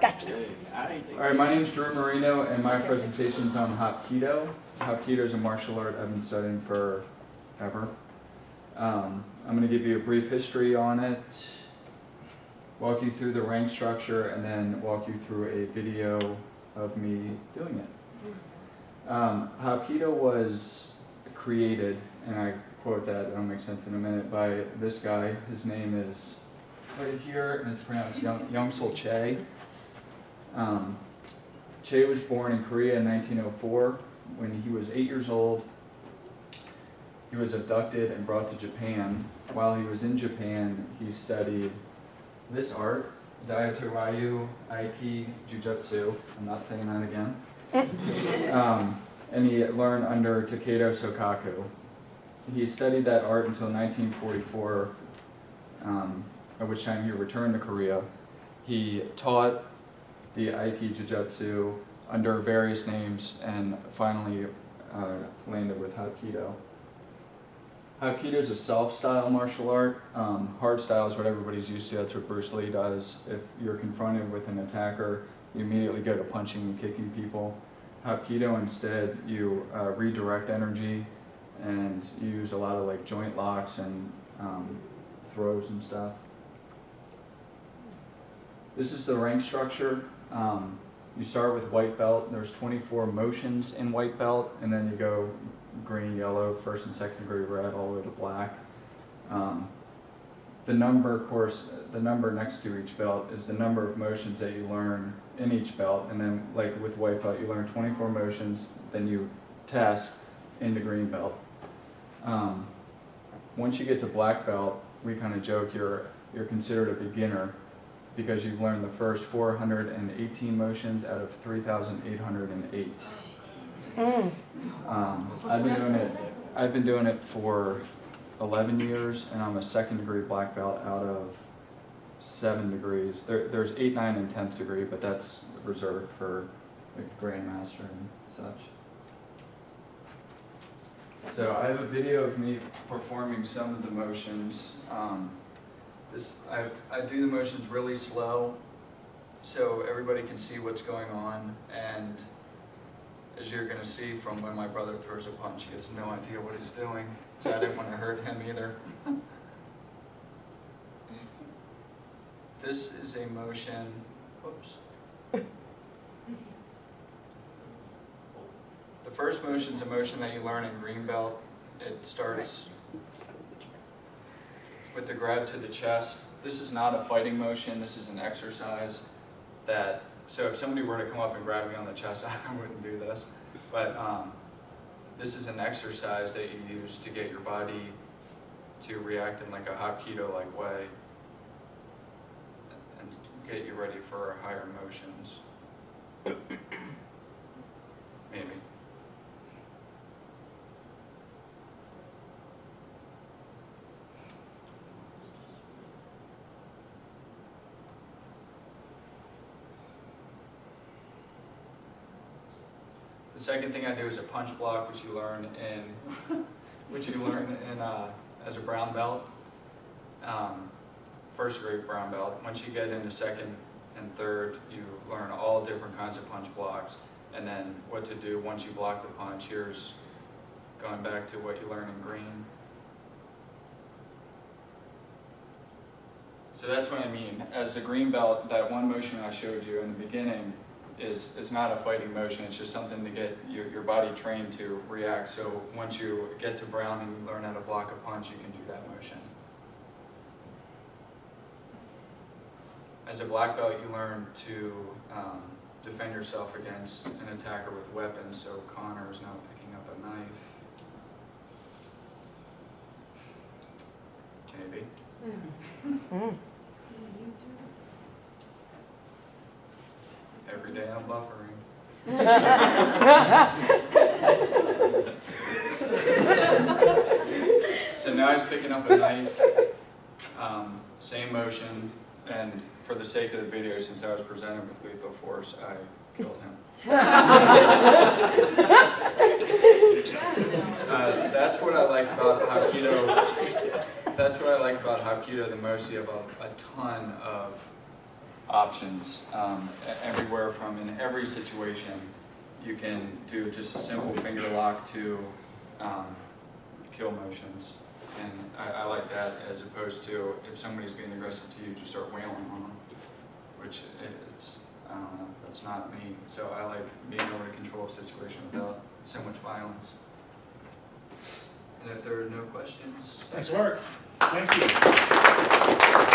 Gotcha. All right, my name is Drew Marino, and my presentation is on Hapkido. Hapkido is a martial art I've been studying forever. I'm going to give you a brief history on it, walk you through the rank structure, and then walk you through a video of me doing it. Hapkido was created, and I quote that, it'll make sense in a minute, by this guy. His name is right here, and it's pronounced Young-Sul Che. Che was born in Korea in 1904. When he was 8 years old, he was abducted and brought to Japan. While he was in Japan, he studied this art, Daitoryu Aiki Jujutsu. I'm not saying that again. And he learned under Takedo Sokaku. He studied that art until 1944, at which time he returned to Korea. He taught the Aiki Jujutsu under various names and finally landed with Hapkido. Hapkido is a self-style martial art. Hard style is what everybody's used to. That's what Bruce Lee does. If you're confronted with an attacker, you immediately go to punching and kicking people. Hapkido, instead, you redirect energy and you use a lot of like joint locks and throws and stuff. This is the rank structure. You start with white belt. There's 24 motions in white belt, and then you go green, yellow, first and second degree red, all the way to black. The number, of course, the number next to each belt is the number of motions that you learn in each belt, and then like with white belt, you learn 24 motions, then you test into green belt. Once you get to black belt, we kind of joke you're considered a beginner, because you've learned the first 418 motions out of 3,808. I've been doing it for 11 years, and I'm a second degree black belt out of 7 degrees. There's 8, 9, and 10th degree, but that's reserved for like grandmaster and such. So I have a video of me performing some of the motions. I do the motions really slow so everybody can see what's going on, and as you're going to see from when my brother throws a punch, he has no idea what he's doing, so I didn't want to hurt him either. This is a motion, whoops. The first motion is a motion that you learn in green belt. It starts with the grab to the chest. This is not a fighting motion, this is an exercise that, so if somebody were to come up and grab me on the chest, I wouldn't do this, but this is an exercise that you use to get your body to react in like a Hapkido-like way and get you ready for higher motions. Maybe. The second thing I do is a punch block, which you learn as a brown belt, first degree brown belt. Once you get into second and third, you learn all different kinds of punch blocks, and then what to do once you block the punch. Here's going back to what you learn in green. So that's what I mean. As a green belt, that one motion I showed you in the beginning is not a fighting motion, it's just something to get your body trained to react. So once you get to brown and you learn how to block a punch, you can do that motion. As a black belt, you learn to defend yourself against an attacker with weapons, so Connor is now picking up a knife. Maybe. Every day I'm buffering. So now he's picking up a knife, same motion, and for the sake of the video, since I was presented with lethal force, I killed him. That's what I like about Hapkido. That's what I like about Hapkido the most. You have a ton of options, everywhere from in every situation. You can do just a simple finger lock to kill motions. And I like that as opposed to if somebody's being aggressive to you, just start wailing on them, which it's, I don't know, that's not me. So I like being able to control a situation without so much violence. And if there are no questions. Nice work. Thank you.